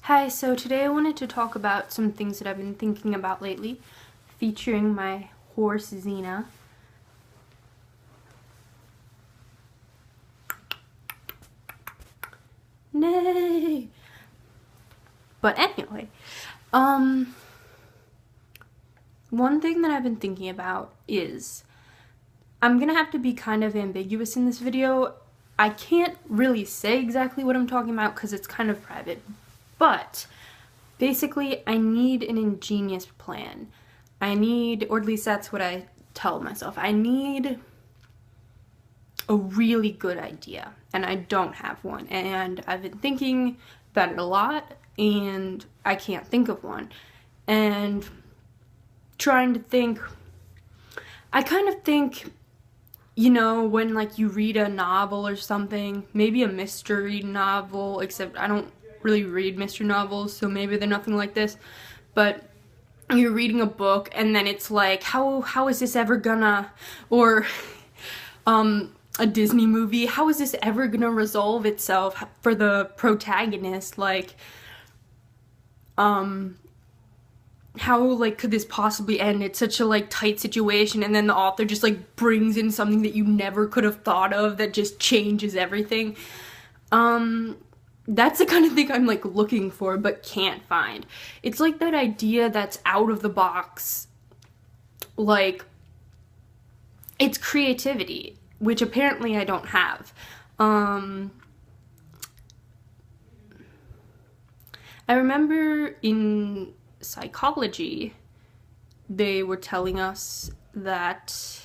Hi, so today I wanted to talk about some things that I've been thinking about lately, featuring my horse Xena. Nay! But anyway, one thing that I've been thinking about is I'm gonna have to be kind of ambiguous in this video. I can't really say exactly what I'm talking about because it's kind of private, but basically I need an ingenious plan. I need, or at least that's what I tell myself, I need a really good idea, and I don't have one, and I've been thinking about it a lot and I can't think of one, and trying to think, I kind of think, you know, when like you read a novel or something, maybe a mystery novel, except I don't really read mystery novels, so maybe they're nothing like this, but you're reading a book and then it's like, how is this ever gonna, or a Disney movie, how is this ever gonna resolve itself for the protagonist? Like, how, like, could this possibly end? It's such a, like, tight situation, and then the author just, like, brings in something that you never could have thought of that just changes everything. That's the kind of thing I'm, like, looking for but can't find. It's like that idea that's out of the box. Like, it's creativity, which apparently I don't have. I remember in psychology, they were telling us that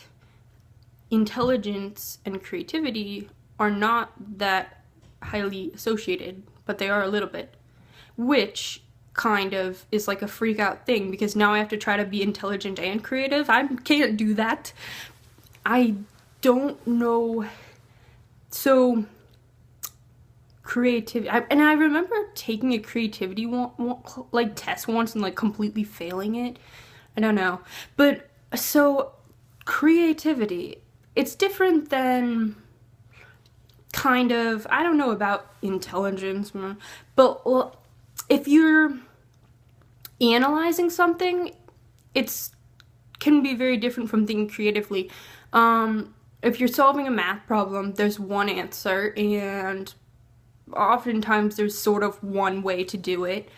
intelligence and creativity are not that highly associated, but they are a little bit, which kind of is like a freak out thing, because now I have to try to be intelligent and creative. I can't do that. I don't know. So creativity, and I remember taking a creativity like test once and like completely failing it. I don't know, but so creativity, it's different than kind of, I don't know about intelligence, but if you're analyzing something, it's can be very different from thinking creatively. If you're solving a math problem, there's one answer, and oftentimes there's sort of one way to do it,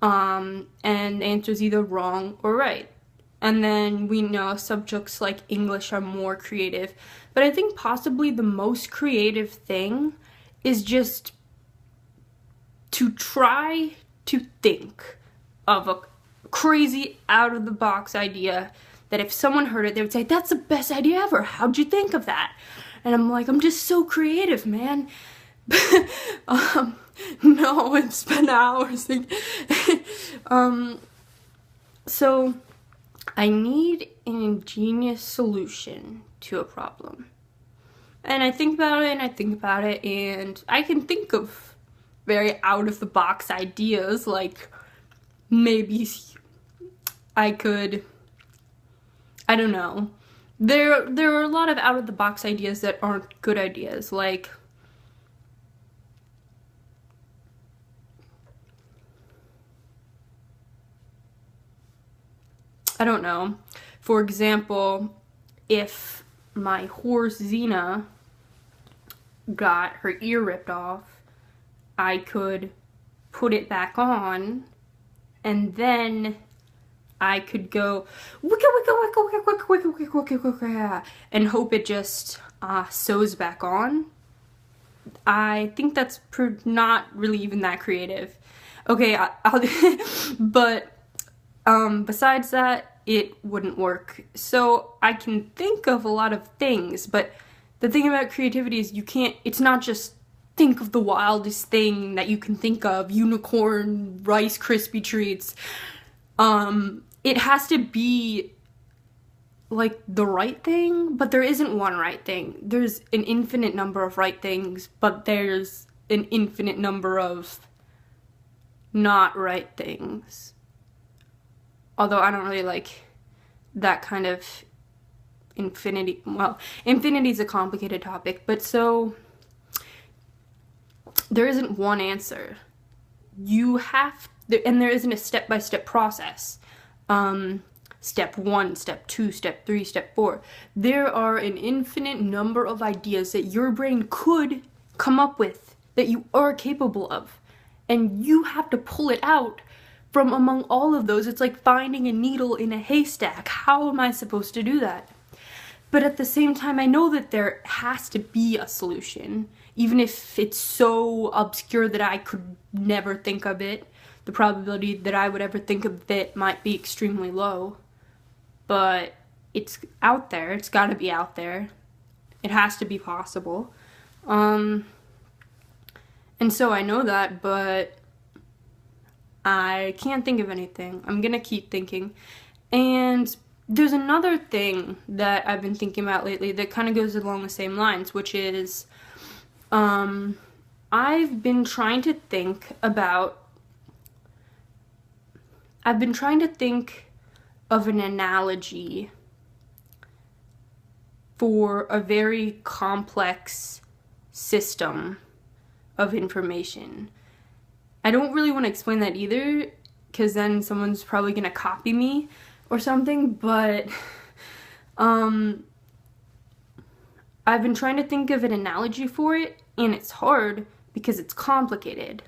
and the answer's either wrong or right. And then we know subjects like English are more creative, but I think possibly the most creative thing is just to try to think of a crazy out-of-the-box idea that if someone heard it, they would say, that's the best idea ever, how'd you think of that? And I'm like, I'm just so creative, man. No, I've spent hours thinking. So I need an ingenious solution to a problem. And I think about it and I think about it, and I can think of very out-of-the-box ideas, like maybe I could, I don't know. There are a lot of out-of-the-box ideas that aren't good ideas, like I don't know. For example, if my horse Xena got her ear ripped off, I could put it back on, and then I could go wicka wicka wicka wicka wicka wicka wicka wicka wicka and hope it just sews back on. I think that's not really even that creative. Okay, but besides that, it wouldn't work. So I can think of a lot of things, but the thing about creativity is you can't, it's not just think of the wildest thing that you can think of, unicorn, Rice Krispie treats. It has to be like the right thing, but there isn't one right thing. There's an infinite number of right things, but there's an infinite number of not right things. Although I don't really like that kind of infinity. Well, infinity is a complicated topic, but so there isn't one answer. you have, and there isn't a step-by-step process. Step 1, step 2, step 3, step 4. There are an infinite number of ideas that your brain could come up with, that you are capable of. And you have to pull it out from among all of those. It's like finding a needle in a haystack. How am I supposed to do that? But at the same time, I know that there has to be a solution, even if it's so obscure that I could never think of it. The probability that I would ever think of it might be extremely low. But it's out there. It's got to be out there. It has to be possible. And so I know that, but I can't think of anything. I'm gonna keep thinking. And there's another thing that I've been thinking about lately that kind of goes along the same lines, which is I've been trying to think of an analogy for a very complex system of information. I don't really want to explain that either, because then someone's probably going to copy me or something, but I've been trying to think of an analogy for it, and it's hard because it's complicated.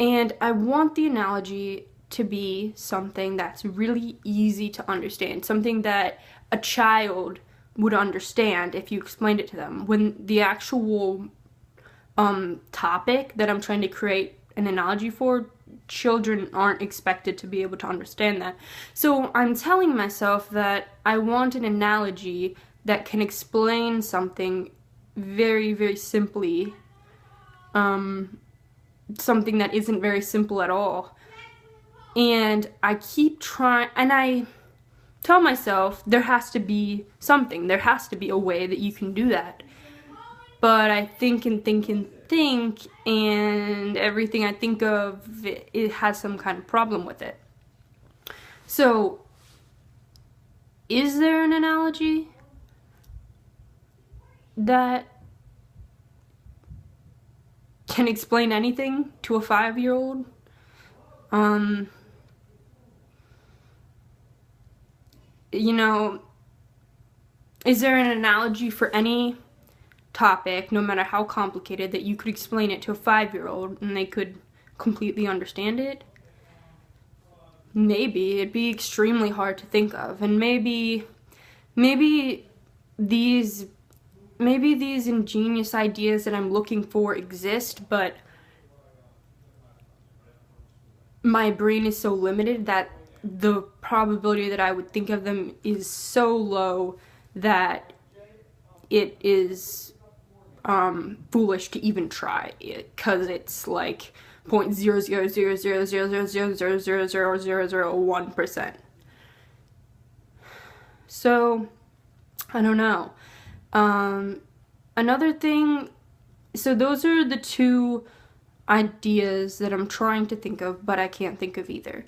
And I want the analogy to be something that's really easy to understand, something that a child would understand if you explained it to them. When the actual topic that I'm trying to create an analogy for, children aren't expected to be able to understand that. So I'm telling myself that I want an analogy that can explain something very, very simply, something that isn't very simple at all. And I keep trying, and I tell myself there has to be something, there has to be a way that you can do that. But I think and think and think, and everything I think of, it has some kind of problem with it. So, is there an analogy that can explain anything to a 5-year-old? You know, is there an analogy for any topic, no matter how complicated, that you could explain it to a 5-year-old and they could completely understand it? Maybe. It'd be extremely hard to think of. And maybe these ingenious ideas that I'm looking for exist, but my brain is so limited that the probability that I would think of them is so low that it is foolish to even try it, because it's like 0.000000000000001%. So I don't know. Another thing, so those are the two ideas that I'm trying to think of, but I can't think of either.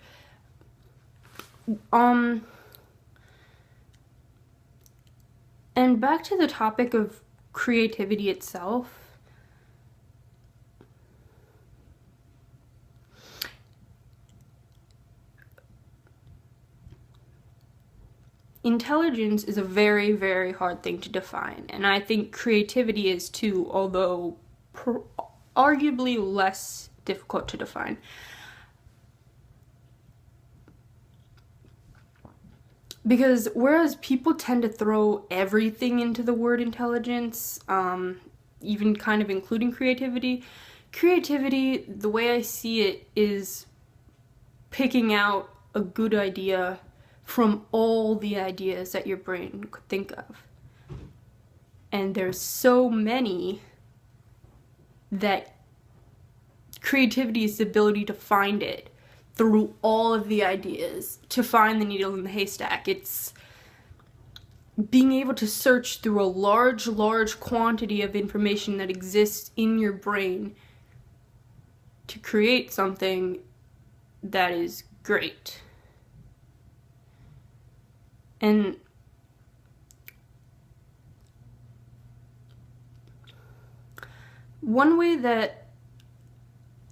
And back to the topic of creativity itself. Intelligence is a very, very hard thing to define, and I think creativity is too, although arguably less difficult to define. Because whereas people tend to throw everything into the word intelligence, even kind of including creativity, the way I see it, is picking out a good idea from all the ideas that your brain could think of. And there's so many that creativity is the ability to find it through all of the ideas, to find the needle in the haystack. It's being able to search through a large, large quantity of information that exists in your brain to create something that is great. And one way that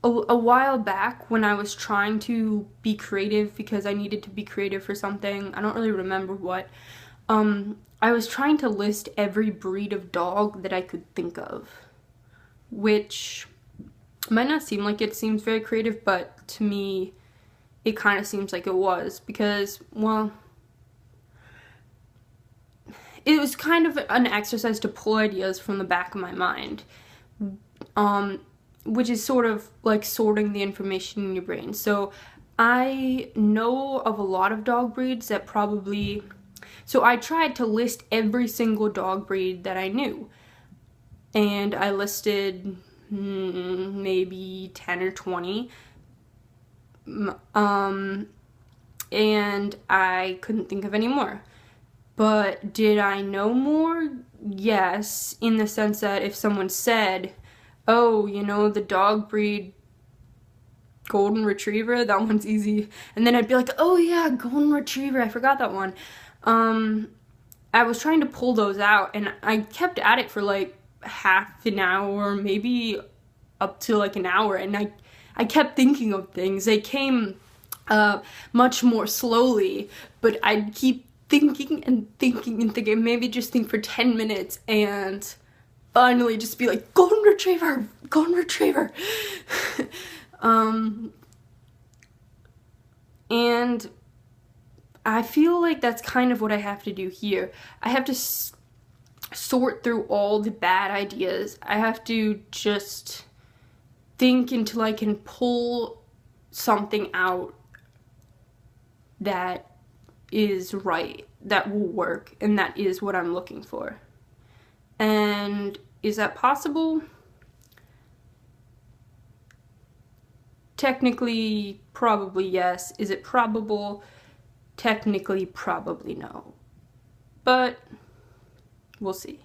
a while back when I was trying to be creative because I needed to be creative for something, I don't really remember what, I was trying to list every breed of dog that I could think of, which might not seem like it seems very creative, but to me it kind of seems like it was, because, well, it was kind of an exercise to pull ideas from the back of my mind, which is sort of like sorting the information in your brain. So I know of a lot of dog breeds that probably, so I tried to list every single dog breed that I knew, and I listed maybe 10 or 20, and I couldn't think of any more. But did I know more? Yes, in the sense that if someone said, oh, you know, the dog breed golden retriever, that one's easy, and then I'd be like, oh yeah, golden retriever, I forgot that one. I was trying to pull those out, and I kept at it for like half an hour, maybe up to like an hour, and I kept thinking of things. They came much more slowly, but I'd keep thinking and thinking and thinking, maybe just think for 10 minutes, and finally just be like, golden retriever, golden retriever. And I feel like that's kind of what I have to do here. I have to sort through all the bad ideas. I have to just think until I can pull something out that is right, that will work, and that is what I'm looking for. And is that possible? Technically, probably yes. Is it probable? Technically, probably no. But we'll see.